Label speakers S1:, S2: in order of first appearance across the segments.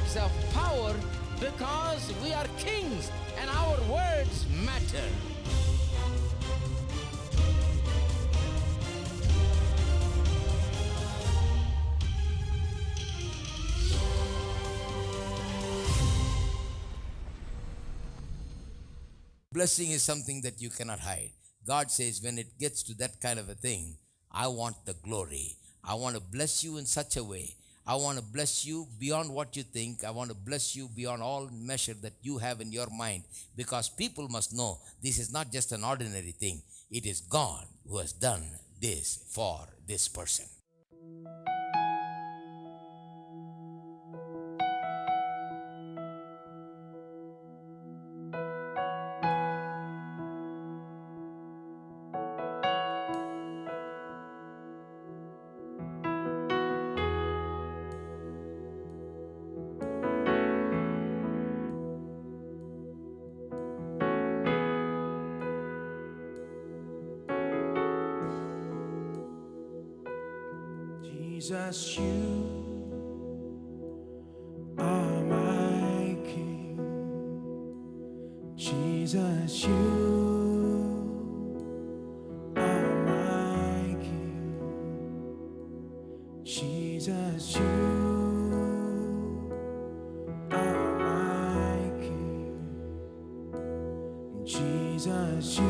S1: bags of power because we are kings and our words matter.
S2: Blessing is something that you cannot hide. God says when it gets to that kind of a thing, I want the glory. I want to bless you in such a way. I want to bless you beyond what you think. I want to bless you beyond all measure that you have in your mind. Because people must know this is not just an ordinary thing. It is God who has done this for this person.
S3: Jesus, you are my King. Jesus, you are my King. Jesus, you are my King. Jesus, you.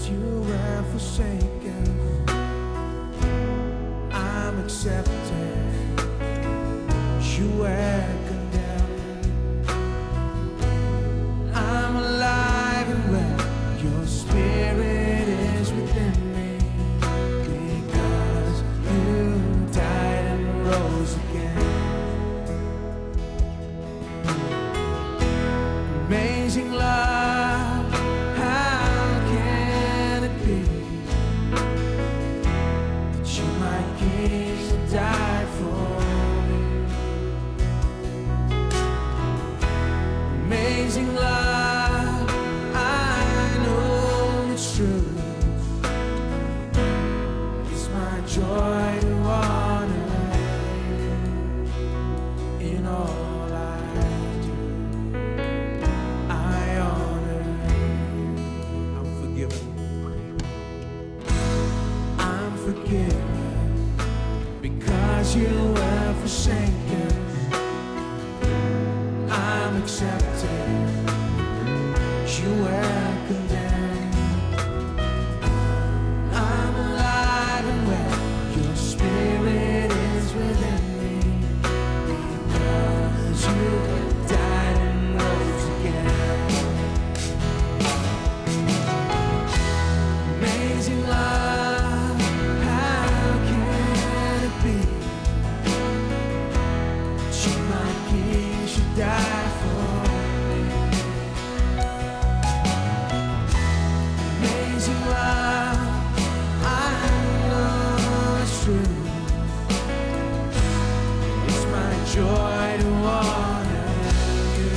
S3: You were forsaken, I'm accepted. You were condemned, I'm alive and well. Your spirit is within me, because you died and rose again. Amazing love, how can it be that you, my King, died for me? Amazing love, I know it's true. It's my joy to honor you in all I do. Forgiven because you were forsaken, I'm accepted. You were condemned, I'm alive and well. Your spirit is within me, because you died and rose again. Amazing love, die for me. Amazing love, I know it's true. It's my joy to honor you.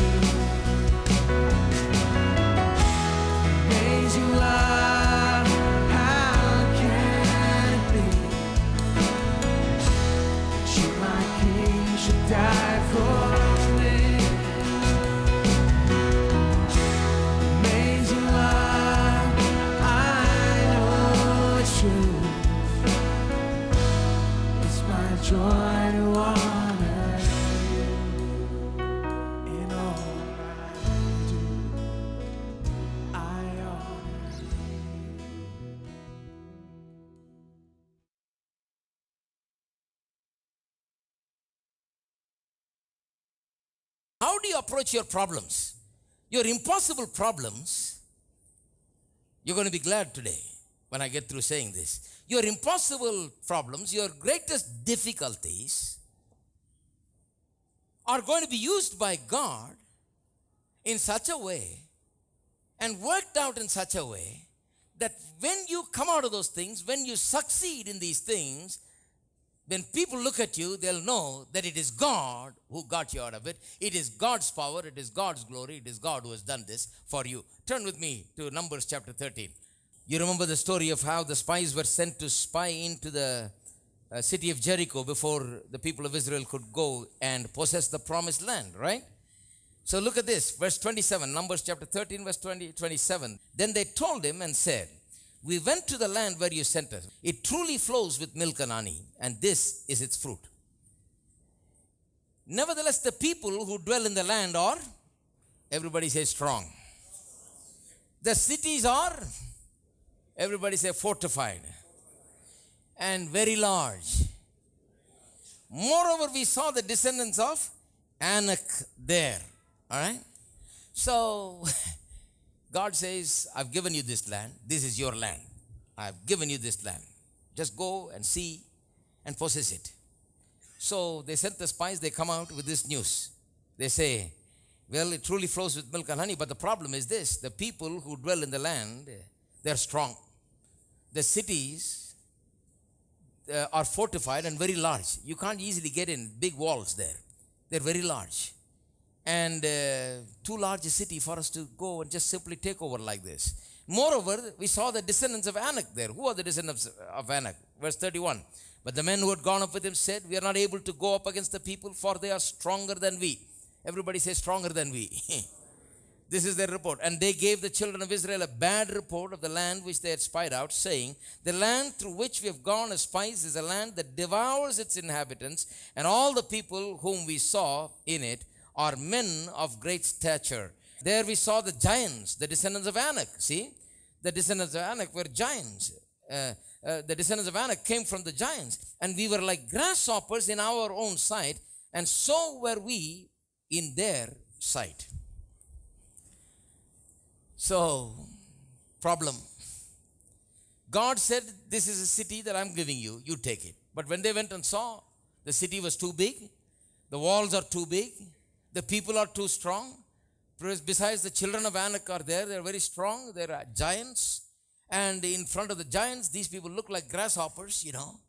S3: Amazing love, how can it be that you, my King, should die for me? Joy to honor you in all I do. I honor you.
S2: How do you approach your problems? Your impossible problems. You're going to be glad today when I get through saying this. Your impossible problems, your greatest difficulties are going to be used by God in such a way and worked out in such a way that when you come out of those things, when you succeed in these things, When people look at you, they'll know that it is God who got you out of it. It is God's power. It is God's glory. It is God who has done this for you. Turn with me to Numbers chapter 13. You remember the story of how the spies were sent to spy into the city of Jericho before the people of Israel could go and possess the promised land, right? So look at this, verse 27, Numbers chapter 13, verse 27. Then they told him and said, we went to the land where you sent us. It truly flows with milk and honey, and this is its fruit. Nevertheless, the people who dwell in the land are, everybody say strong. The cities are, everybody say fortified and very large. Moreover, we saw the descendants of Anak there. All right? So, God says, I've given you this land. This is your land. I've given you this land. Just go and see and possess it. So, they sent the spies. They come out with this news. They say, well, it truly flows with milk and honey. But the problem is this. The people who dwell in the land, they're strong. The cities are fortified and very large. You can't easily get in. Big walls there. They're very large. And too large a city for us to go and just simply take over like this. Moreover, we saw the descendants of Anak there. Who are the descendants of Anak? Verse 31. But the men who had gone up with him said, we are not able to go up against the people, for they are stronger than we. Everybody say stronger than we. This is their report. And they gave the children of Israel a bad report of the land which they had spied out, saying, the land through which we have gone as spies is a land that devours its inhabitants, and all the people whom we saw in it are men of great stature. There we saw the giants, the descendants of Anak. See, the descendants of Anak were giants. The descendants of Anak came from the giants. And we were like grasshoppers in our own sight, and so were we in their sight. So, problem. God said, this is a city that I'm giving you. You take it. But when they went and saw, the city was too big. The walls are too big. The people are too strong. Besides, the children of Anak are there. They're very strong. They're giants. And in front of the giants, these people look like grasshoppers, you know.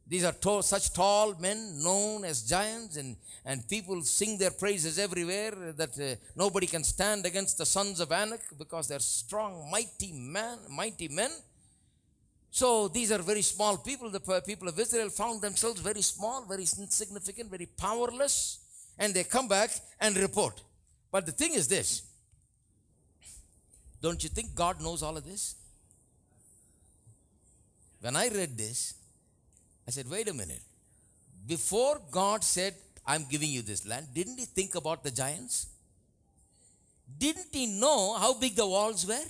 S2: These are such tall men known as giants. And people sing their praises everywhere that nobody can stand against the sons of Anak because they're strong, mighty men. So these are very small people. The people of Israel found themselves very small, very insignificant, very powerless. And they come back and report. But the thing is this. Don't you think God knows all of this? When I read this, I said, wait a minute. Before God said, I'm giving you this land, didn't he think about the giants? Didn't he know how big the walls were?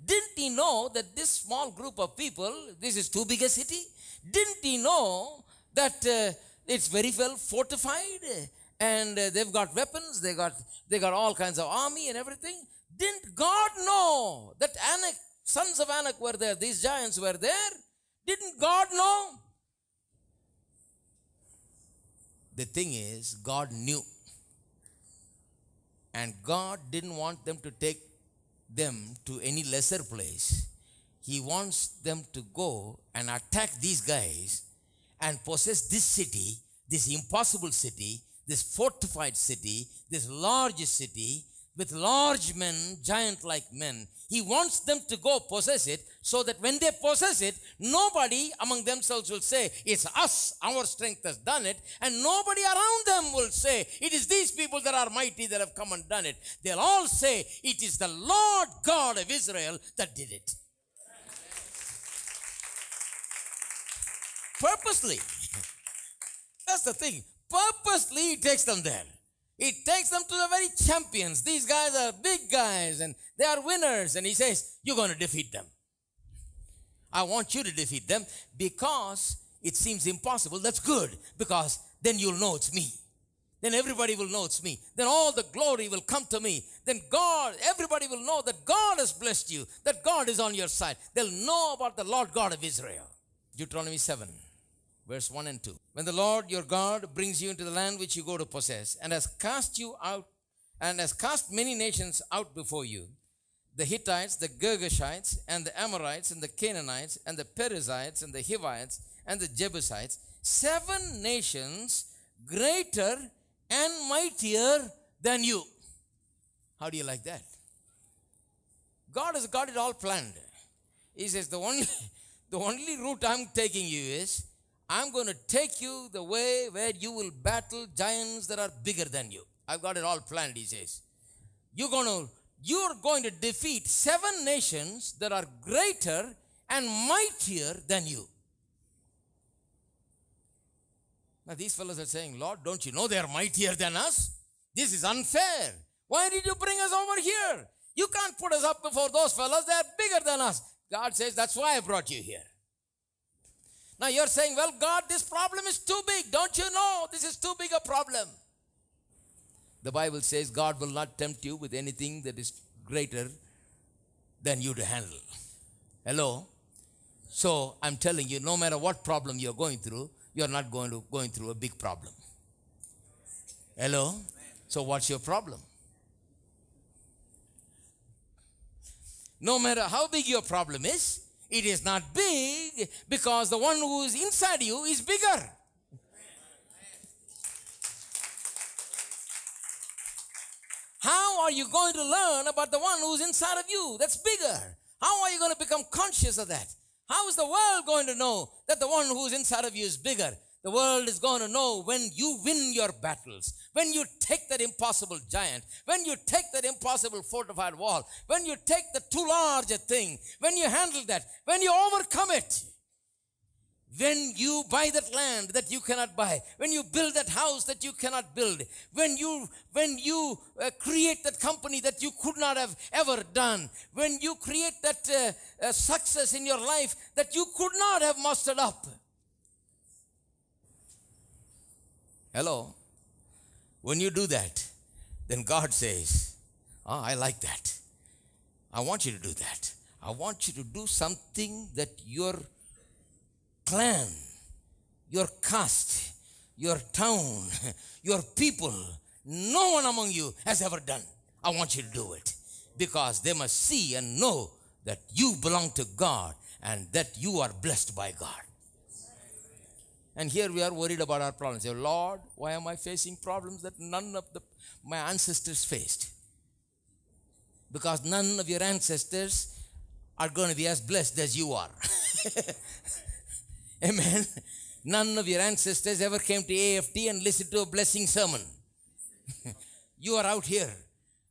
S2: Didn't he know that this small group of people, this is too big a city? Didn't he know that it's very well fortified? And they've got weapons, they got all kinds of army and everything. Didn't God know that Anak, sons of Anak were there, these giants were there? Didn't God know? The thing is, God knew. And God didn't want them to take them to any lesser place. He wants them to go and attack these guys and possess this city, this impossible city, this fortified city, this large city with large men, giant-like men. He wants them to go possess it so that when they possess it, nobody among themselves will say, it's us, our strength has done it. And nobody around them will say, it is these people that are mighty that have come and done it. They'll all say, it is the Lord God of Israel that did it. Purposely. That's the thing. Purposely, he takes them there. He takes them to the very champions. These guys are big guys and they are winners. And he says, you're going to defeat them. I want you to defeat them because it seems impossible. That's good, because then you'll know it's me. Then everybody will know it's me. Then all the glory will come to me. Then everybody will know that God has blessed you, that God is on your side. They'll know about the Lord God of Israel. Deuteronomy 7. Verse 1 and 2. When the Lord your God brings you into the land which you go to possess, and has cast you out, and has cast many nations out before you, the Hittites, the Girgashites, and the Amorites, and the Canaanites, and the Perizzites, and the Hivites, and the Jebusites, 7 nations greater and mightier than you. How do you like that? God has got it all planned. He says, the only route I'm taking you is, I'm going to take you the way where you will battle giants that are bigger than you. I've got it all planned, he says. You're going to defeat 7 nations that are greater and mightier than you. Now these fellows are saying, Lord, don't you know they are mightier than us? This is unfair. Why did you bring us over here? You can't put us up before those fellows. They are bigger than us. God says, that's why I brought you here. Now you're saying, well, God, this problem is too big. Don't you know this is too big a problem? The Bible says God will not tempt you with anything that is greater than you to handle. Hello? So I'm telling you, no matter what problem you're going through, you're not going through a big problem. Hello? So what's your problem? No matter how big your problem is, it is not big because the one who is inside you is bigger. How are you going to learn about the one who's inside of you that's bigger? How are you going to become conscious of that? How is the world going to know that the one who's inside of you is bigger? The world is going to know when you win your battles, when you take that impossible giant, when you take that impossible fortified wall, when you take the too large a thing, when you handle that, when you overcome it, when you buy that land that you cannot buy, when you build that house that you cannot build, when you create that company that you could not have ever done, when you create that success in your life that you could not have mustered up. Hello? When you do that, then God says, I like that. I want you to do that. I want you to do something that your clan, your caste, your town, your people, no one among you has ever done. I want you to do it because they must see and know that you belong to God and that you are blessed by God. And here we are worried about our problems. Say, Lord, why am I facing problems that none of my ancestors faced? Because none of your ancestors are going to be as blessed as you are. Amen. None of your ancestors ever came to AFT and listened to a blessing sermon. You are out here.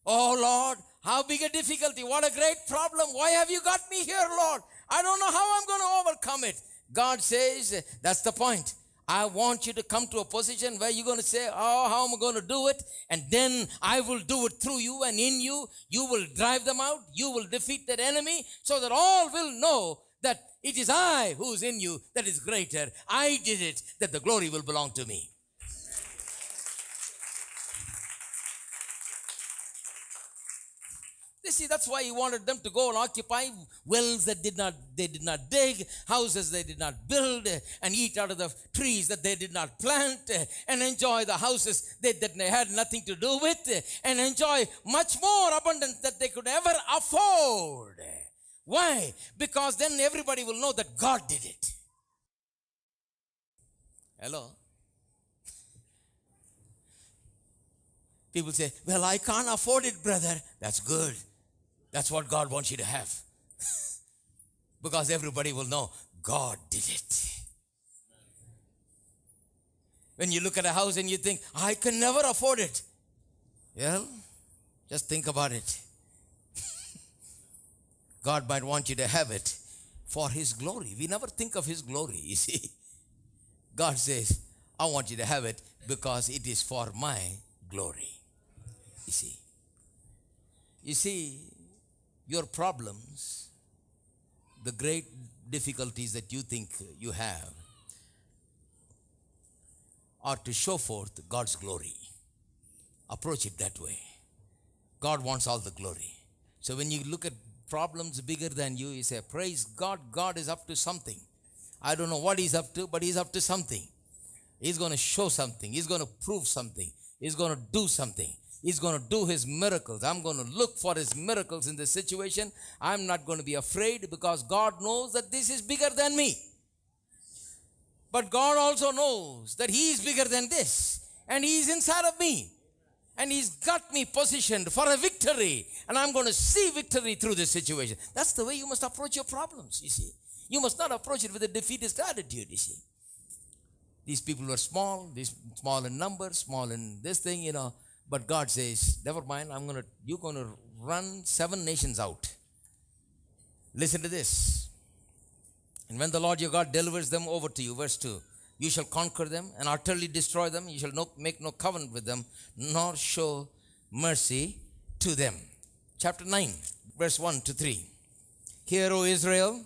S2: Oh Lord, how big a difficulty. What a great problem. Why have you got me here, Lord? I don't know how I'm going to overcome it. God says, that's the point. I want you to come to a position where you're going to say, how am I going to do it? And then I will do it through you and in you. You will drive them out. You will defeat that enemy so that all will know that it is I who is in you that is greater. I did it, that the glory will belong to me. You see, that's why he wanted them to go and occupy wells that they did not dig, houses they did not build, and eat out of the trees that they did not plant, and enjoy the houses that they had nothing to do with, and enjoy much more abundance that they could ever afford. Why? Because then everybody will know that God did it. Hello? People say, well, I can't afford it, brother. That's good. That's what God wants you to have. Because everybody will know God did it. When you look at a house and you think, I can never afford it. Well, just think about it. God might want you to have it for His glory. We never think of His glory, you see. God says, I want you to have it because it is for my glory. You see. You see, your problems, the great difficulties that you think you have, are to show forth God's glory. Approach it that way. God wants all the glory. So when you look at problems bigger than you, you say, praise God, God is up to something. I don't know what He's up to, but He's up to something. He's going to show something. He's going to prove something. He's going to do something. He's going to do His miracles. I'm going to look for His miracles in this situation. I'm not going to be afraid because God knows that this is bigger than me. But God also knows that He is bigger than this. And He is inside of me. And He's got me positioned for a victory. And I'm going to see victory through this situation. That's the way you must approach your problems, you see. You must not approach it with a defeatist attitude, you see. These people were small in number, small in this thing, you know. But God says, never mind, you're going to run 7 nations out. Listen to this. And when the Lord your God delivers them over to you, verse 2, you shall conquer them and utterly destroy them. You shall make no covenant with them, nor show mercy to them. Chapter 9, verse 1 to 3. Hear, O Israel,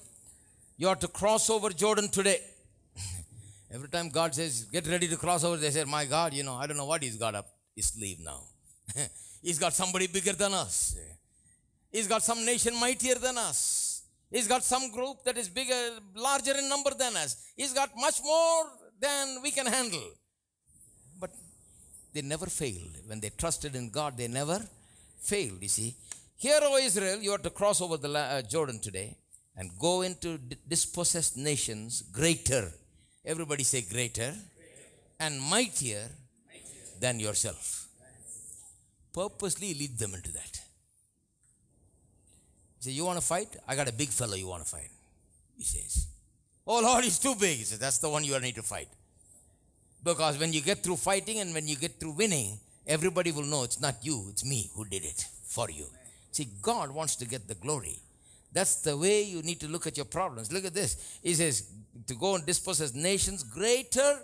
S2: you are to cross over Jordan today. Every time God says, get ready to cross over, they say, my God, you know, I don't know what He's got up His sleeve now. He's got somebody bigger than us. He's got some nation mightier than us. He's got some group that is bigger, larger in number than us. He's got much more than we can handle. But they never failed. When they trusted in God, they never failed, you see. Hear, O Israel, you are to cross over the Jordan today and go into dispossessed nations greater. Everybody say greater. And mightier than yourself. Purposely lead them into that. Say, you want to fight? I got a big fellow you want to fight. He says, oh Lord, he's too big. He says, that's the one you need to fight. Because when you get through fighting and when you get through winning, everybody will know it's not you, it's me who did it for you. See, God wants to get the glory. That's the way you need to look at your problems. Look at this. He says, to go and dispossess nations greater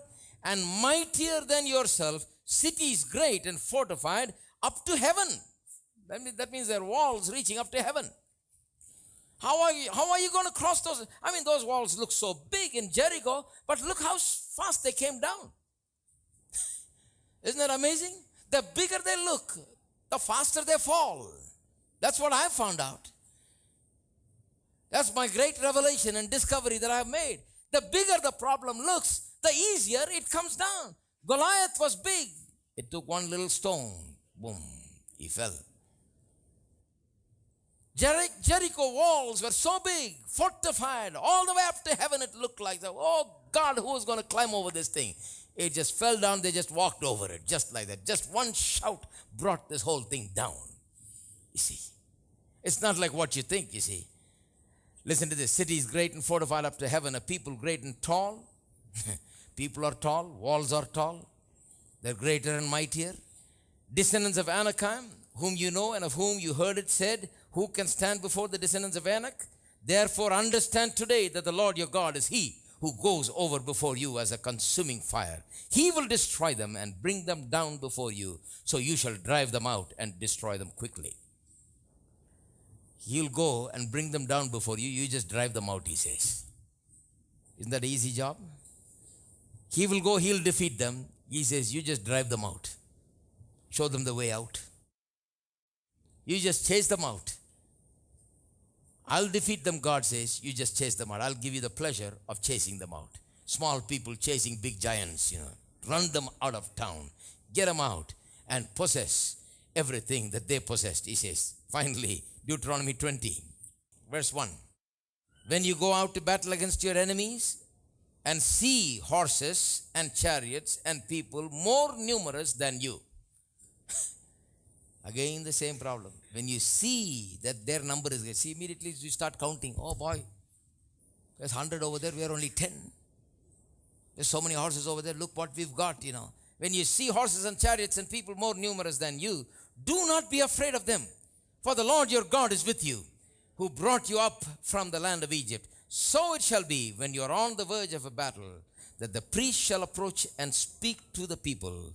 S2: and mightier than yourself, cities great and fortified up to heaven. That means there are walls reaching up to heaven. How are you going to cross those? I mean, those walls look so big in Jericho, but look how fast they came down. Isn't that amazing? The bigger they look, the faster they fall. That's what I found out. That's my great revelation and discovery that I've made. The bigger the problem looks, the easier it comes down. Goliath was big. It took one little stone. Boom. He fell. Jericho walls were so big, fortified, all the way up to heaven. It looked like, oh God, who is going to climb over this thing? It just fell down. They just walked over it, just like that. Just one shout brought this whole thing down. You see, it's not like what you think, you see. Listen to this. Cities great and fortified up to heaven, a people great and tall. People are tall, walls are tall. They're greater and mightier. Descendants of Anakim, whom you know and of whom you heard it said, who can stand before the descendants of Anak? Therefore understand today that the Lord your God is He who goes over before you as a consuming fire. He will destroy them and bring them down before you, so you shall drive them out and destroy them quickly. He'll go and bring them down before you. You just drive them out, He says. Isn't that an easy job? He will go, He'll defeat them. He says, you just drive them out. Show them the way out. You just chase them out. I'll defeat them, God says. You just chase them out. I'll give you the pleasure of chasing them out. Small people chasing big giants, you know. Run them out of town. Get them out and possess everything that they possessed, He says. Finally, Deuteronomy 20, verse 1. When you go out to battle against your enemies and see horses and chariots and people more numerous than you. Again, the same problem. When you see that their number is great, see, immediately you start counting. Oh boy, there's 100 over there, we are only 10. There's so many horses over there, look what we've got, you know. When you see horses and chariots and people more numerous than you, do not be afraid of them. For the Lord your God is with you, who brought you up from the land of Egypt. So it shall be, when you are on the verge of a battle, that the priest shall approach and speak to the people,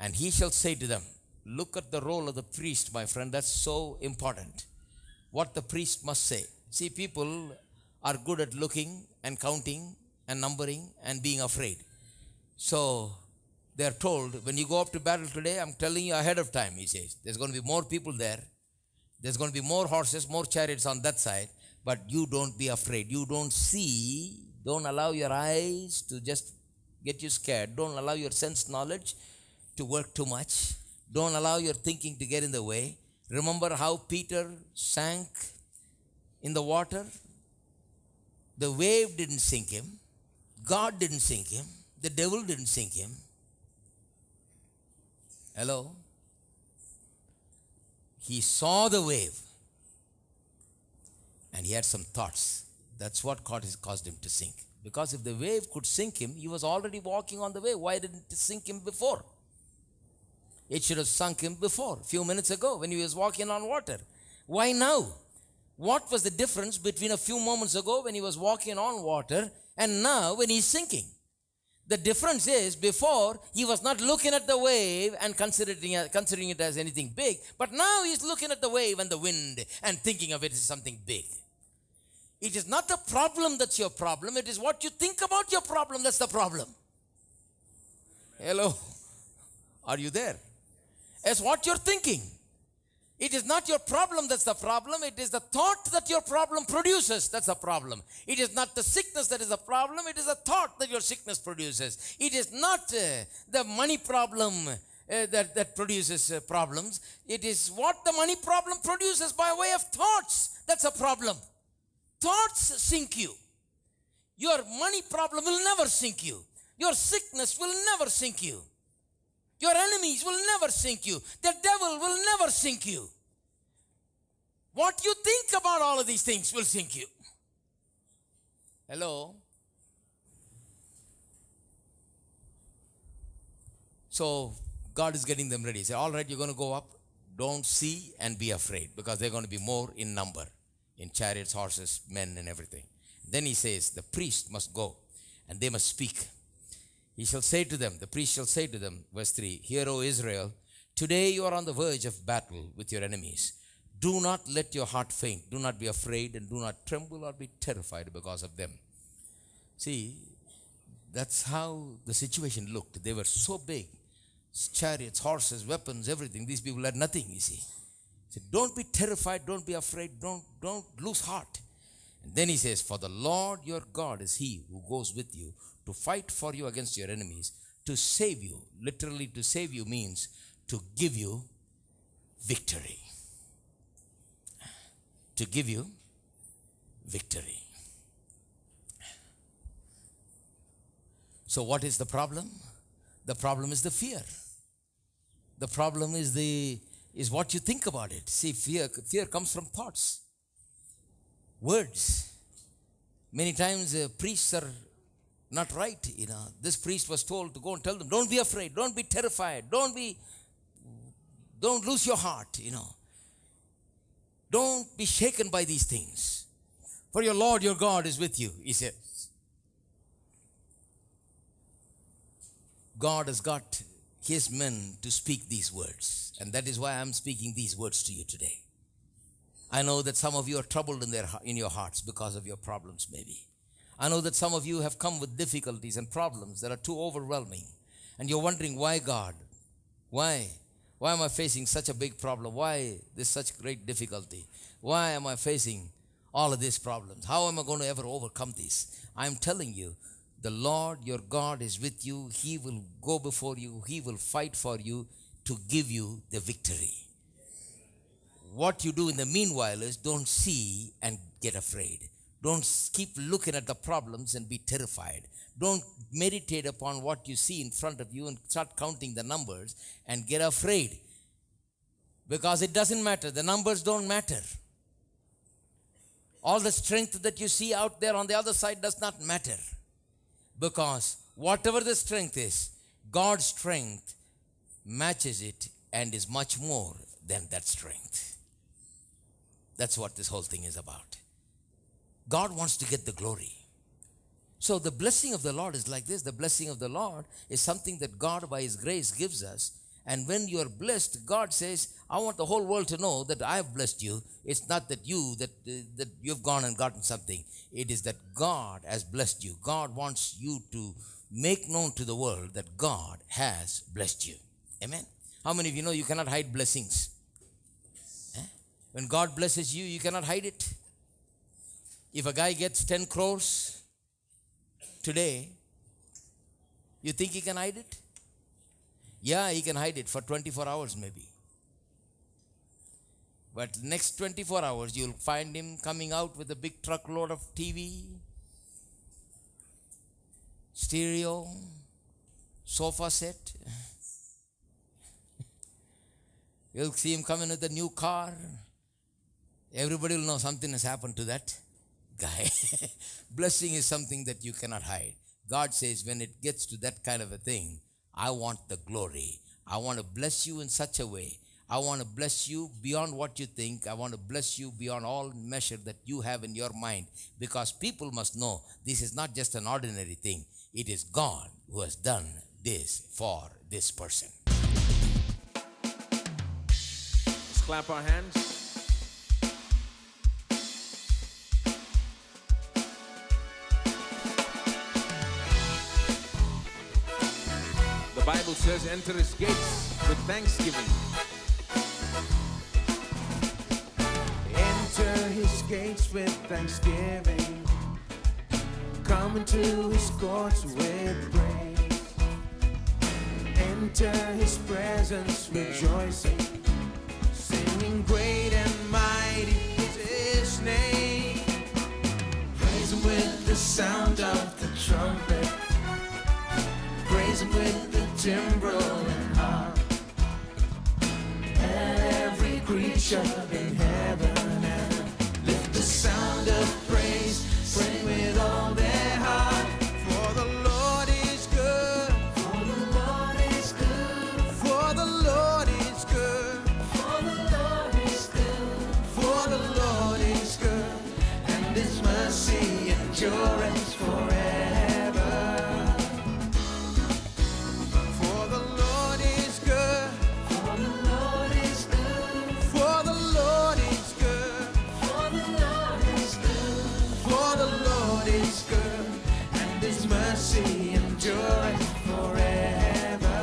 S2: and he shall say to them, look at the role of the priest, my friend. That's so important. What the priest must say. See, people are good at looking and counting and numbering and being afraid. So they're told, when you go up to battle today, I'm telling you ahead of time, He says. There's going to be more people there. There's going to be more horses, more chariots on that side. But you don't be afraid. You don't see. Don't allow your eyes to just get you scared. Don't allow your sense knowledge to work too much. Don't allow your thinking to get in the way. Remember how Peter sank in the water? The wave didn't sink him. God didn't sink him. The devil didn't sink him. Hello? He saw the wave and he had some thoughts. That's what caused him to sink. Because if the wave could sink him, he was already walking on the wave. Why didn't it sink him before? It should have sunk him before, a few minutes ago when he was walking on water. Why now? What was the difference between a few moments ago when he was walking on water and now when he's sinking? The difference is, before he was not looking at the wave and considering it as anything big, but now he's looking at the wave and the wind and thinking of it as something big. It is not the problem that's your problem. It is what you think about your problem that's the problem. Hello? Are you there? It's what you're thinking. It is not your problem that's the problem. It is the thought that your problem produces that's the problem. It is not the sickness that is the problem. It is the thought that your sickness produces. It is not the money problem that produces problems. It is what the money problem produces by way of thoughts that's a problem. Thoughts sink you. Your money problem will never sink you. Your sickness will never sink you. Your enemies will never sink you. The devil will never sink you. What you think about all of these things will sink you. Hello? So God is getting them ready. He said, all right, you're going to go up. Don't see and be afraid, because they're going to be more in number, in chariots, horses, men, and everything. Then he says, the priest must go and they must speak. He shall say to them, the priest shall say to them, verse 3, hear, O Israel, today you are on the verge of battle with your enemies. Do not let your heart faint. Do not be afraid, and do not tremble or be terrified because of them. See, that's how the situation looked. They were so big. Chariots, horses, weapons, everything. These people had nothing, you see. He said, don't be terrified, don't be afraid, don't lose heart. And then he says, for the Lord your God is he who goes with you to fight for you against your enemies, to save you. Literally, to save you means to give you victory. To give you victory. So what is the problem? The problem is the fear. The problem is what you think about it. See, fear comes from thoughts, words. Many times priests are not right. This priest was told to go and tell them, don't be afraid, don't be terrified, don't lose your heart. Don't be shaken by these things, for your Lord your God is with you, he says. God has got his men to speak these words, and that is why I'm speaking these words to you today. I know that some of you are troubled in your hearts because of your problems, maybe. I know that some of you have come with difficulties and problems that are too overwhelming, and you're wondering, why God? Why? Why am I facing such a big problem? Why this such great difficulty? Why am I facing all of these problems? How am I going to ever overcome this? I'm telling you, the Lord your God is with you. He will go before you. He will fight for you to give you the victory. What you do in the meanwhile is don't see and get afraid. Don't keep looking at the problems and be terrified. Don't meditate upon what you see in front of you and start counting the numbers and get afraid. Because it doesn't matter. The numbers don't matter. All the strength that you see out there on the other side does not matter. Because whatever the strength is, God's strength matches it and is much more than that strength. That's what this whole thing is about. God wants to get the glory. So the blessing of the Lord is like this. The blessing of the Lord is something that God by his grace gives us. And when you are blessed, God says, I want the whole world to know that I have blessed you. It's not that you've gone and gotten something. It is that God has blessed you. God wants you to make known to the world that God has blessed you. Amen. How many of you know you cannot hide blessings? When God blesses you, you cannot hide it. If a guy gets 10 crores today, you think he can hide it? Yeah, he can hide it for 24 hours maybe. But next 24 hours, you'll find him coming out with a big truckload of TV, stereo, sofa set. You'll see him coming with a new car. Everybody will know something has happened to that guy. Blessing is something that you cannot hide. God says when it gets to that kind of a thing, I want the glory. I want to bless you in such a way. I want to bless you beyond what you think. I want to bless you beyond all measure that you have in your mind. Because people must know this is not just an ordinary thing. It is God who has done this for this person.
S4: Let's clap our hands. The Bible says, enter his gates with thanksgiving.
S3: Enter his gates with thanksgiving. Come into his courts with praise. Enter his presence rejoicing. Singing great and mighty is his name. Praise him with the sound of the trumpet. Praise him with the timbrel and harp. And every creature in heaven and lift the sound of praise. Sing with all their heart. For the Lord is good. For the Lord is good. For the Lord is good. For the Lord is good. For the Lord is good. And his mercy endureth forever. For the Lord is good. For the Lord is good. For the Lord is good. For the Lord is good. For the Lord is good. And his mercy endureth forever.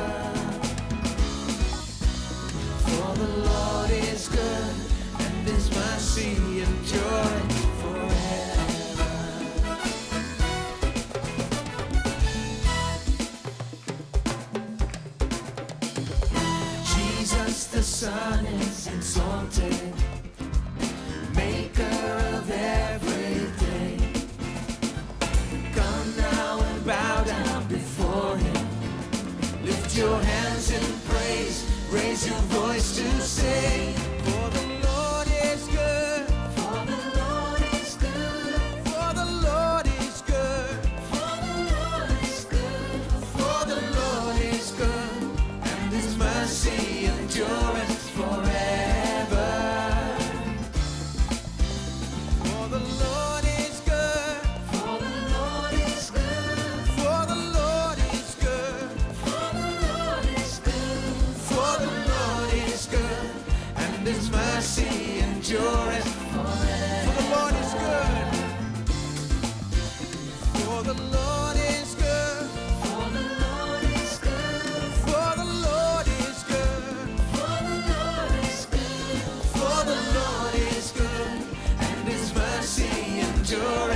S3: For the Lord is good. And his mercy endureth forever. Jesus the Son is exalted, maker of everything. Come now and bow down before him. Lift your hands in praise, raise your voice to sing. For the Lord is good. For the Lord is good. For the Lord is good. For the Lord is good. For the Lord is good. And his mercy endureth forever. For the Lord is good. For the Lord is good. For the Lord is good. For the Lord is good. For the Lord is good. And his mercy endureth forever. For the Lord is good. For the Lord is good. For the Lord is good. For the Lord is good. For the Lord is good. For the Lord is good. And his mercy endureth